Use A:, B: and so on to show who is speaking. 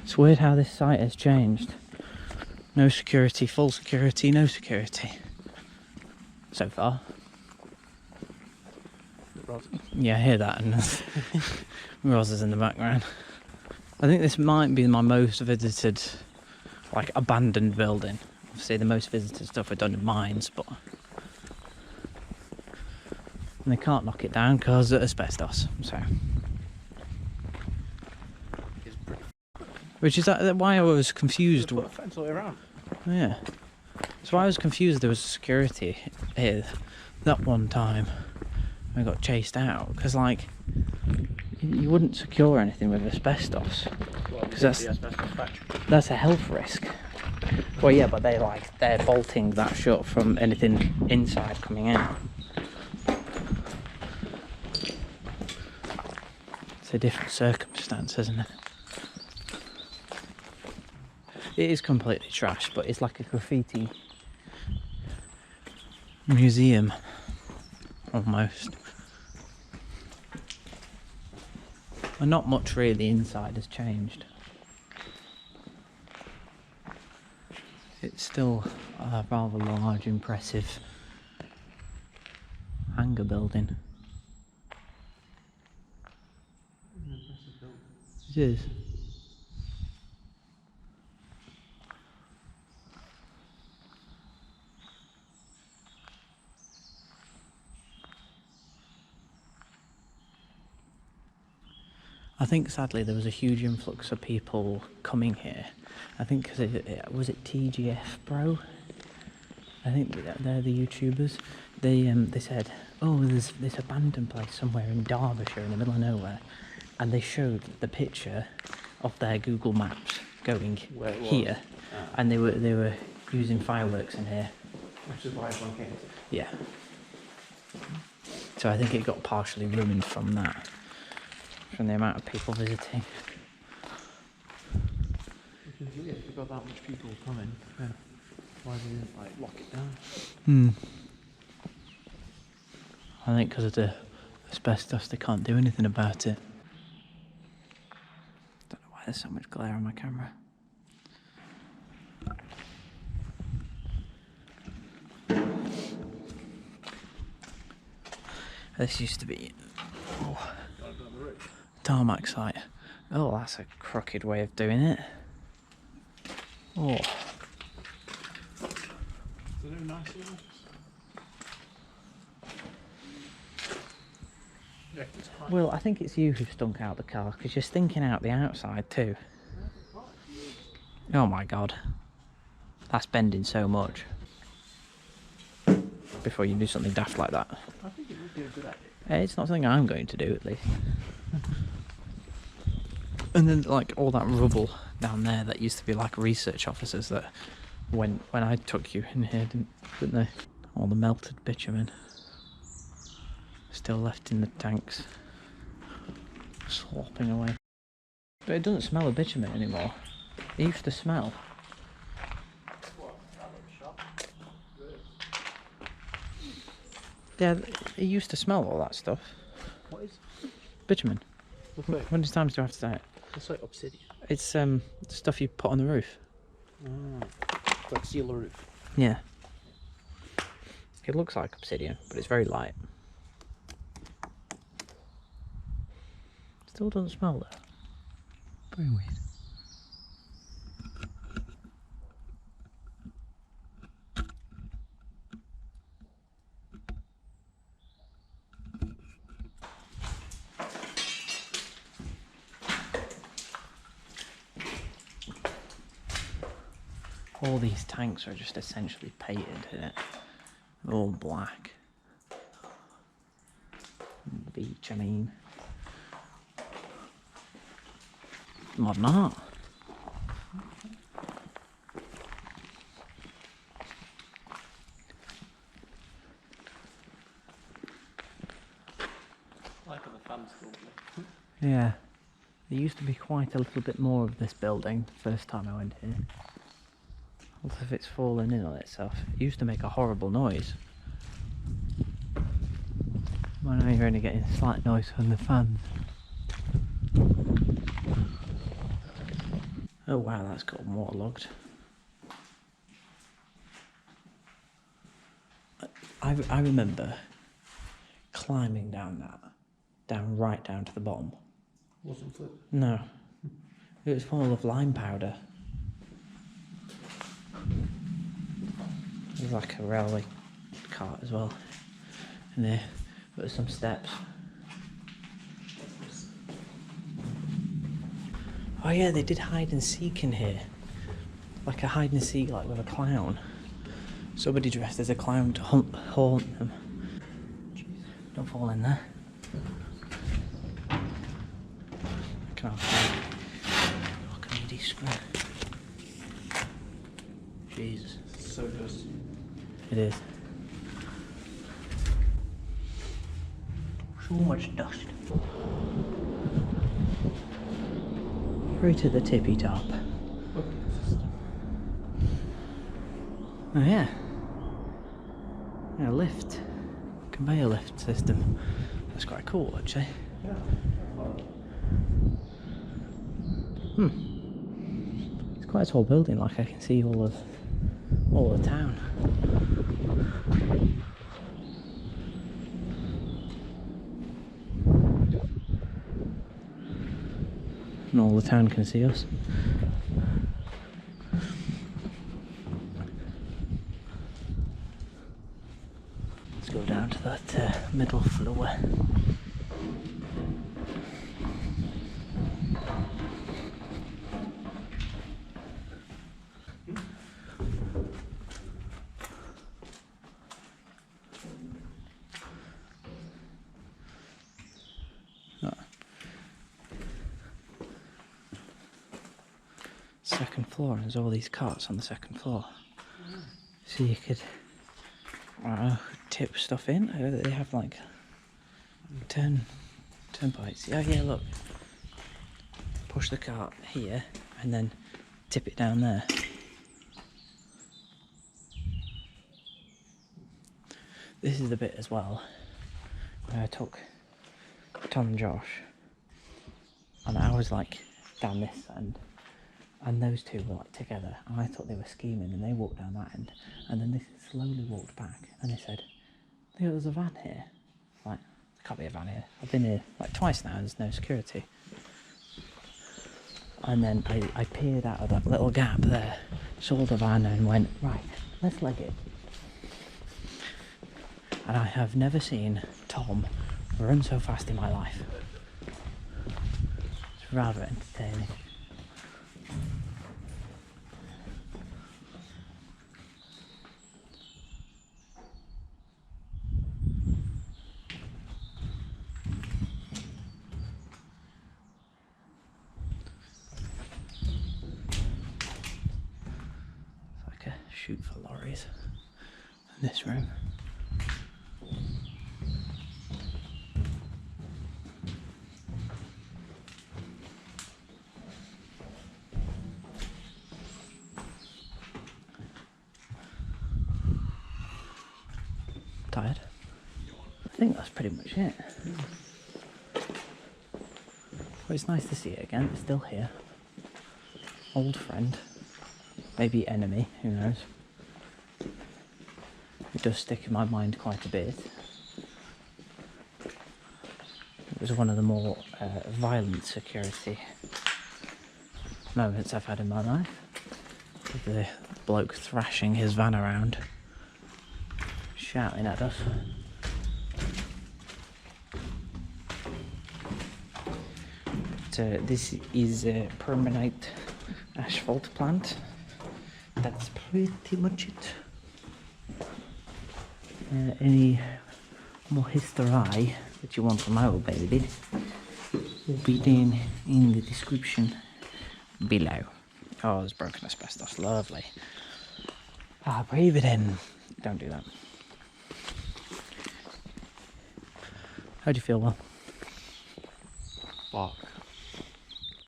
A: It's weird how this site has changed. No security, full security, no security. So far. Yeah, I hear that, and Roz is in the background. I think this might be my most visited, like, abandoned building. Obviously the most visited stuff are done in mines, but... And they can't knock it down because of asbestos, so... Which is why I was confused.
B: Put a fence all the way around.
A: Yeah. That's why I was confused there was security here that one time. I got chased out because, like, you wouldn't secure anything with asbestos because that's a health risk. Well, yeah, but they're bolting that shut from anything inside coming in. It's a different circumstance, isn't it? It is completely trash, but it's like a graffiti museum, almost. And not much really inside has changed. It's still a rather large, impressive hangar building. It is. I think sadly there was a huge influx of people coming here. I think because was it TGF Bro? I think they're the YouTubers. They said, oh, there's this abandoned place somewhere in Derbyshire in the middle of nowhere, and they showed the picture of their Google Maps going here, and they were using fireworks in here.
B: Which is why everyone came.
A: Yeah. So I think it got partially ruined from that. From the amount of people visiting.
B: Because yeah, if you've got that much people coming, then why do you like lock it down?
A: I think because of the asbestos they can't do anything about it. Don't know why there's so much glare on my camera. This used to be tarmac site. Oh, that's a crooked way of doing it. Oh. Well, I think it's you who stunk out the car because you're stinking out the outside too. Oh my god. That's bending so much. Before you do something daft like that.
B: I think it would be a good idea.
A: It's not something I'm going to do, at least. And then, like, all that rubble down there that used to be like research officers that when I took you in here, didn't they? All the melted bitumen still left in the tanks, slopping away. But it doesn't smell of bitumen anymore. It used to smell. Yeah, it used to smell all that stuff.
B: What is
A: bitumen?
B: it?
A: How many times do I have to say it?
B: It's like obsidian.
A: It's stuff you put on the roof.
B: Like seal the roof.
A: Yeah. It looks like obsidian, but it's very light. Still doesn't smell though. Very weird. All these tanks are just essentially painted in it. All black. Beach, I mean. Modern art.
B: Like on the fans probably.
A: Yeah. There used to be quite a little bit more of this building the first time I went here. What if it's fallen in on itself? It used to make a horrible noise. Well, now you're only getting a slight noise from the fans. Oh wow, that's got waterlogged. I remember climbing down that, right down to the bottom.
B: Wasn't flip.
A: No, it was full of lime powder. There's like a railway cart as well in there, but there's some steps. Oh yeah, they did hide and seek in here. Like a hide and seek, like with a clown. Somebody dressed as a clown to haunt them. Jeez. Don't fall in there. Can't what can I describe? Jesus.
B: So dusty.
A: It is. So much dust. Through to the tippy top. Oh yeah. Yeah, lift. Conveyor lift system. That's quite cool actually.
B: Yeah.
A: It's quite a tall building, like I can see all of the town. And all the town can see us. Let's go down to that middle floor. Second floor, and there's all these carts on the second floor. So you could tip stuff in. They have like turnpikes. Oh yeah, look. Push the cart here and then tip it down there. This is the bit as well where I took Tom and Josh, and I was like down this end. And those two were like together, and I thought they were scheming, and they walked down that end, and then they slowly walked back, and they said, "Look, there's a van here." Like, there can't be a van here. I've been here like twice now, and there's no security. And then I peered out of that little gap there, saw the van, and went, right, let's leg it. And I have never seen Tom run so fast in my life. It's rather entertaining. Shoot for lorries in this room. Tired? I think that's pretty much it. Well, it's nice to see it again. It's still here. Old friend. Maybe enemy, who knows. It does stick in my mind quite a bit. It was one of the more violent security moments I've had in my life. With the bloke thrashing his van around, shouting at us. But, this is a Permanite Asphalt plant. That's pretty much it. Any more history that you want from our baby will be down in the description below. Oh, there's broken asbestos, lovely. Ah, breathe it in. Don't do that. How do you feel, Will?
B: Fuck.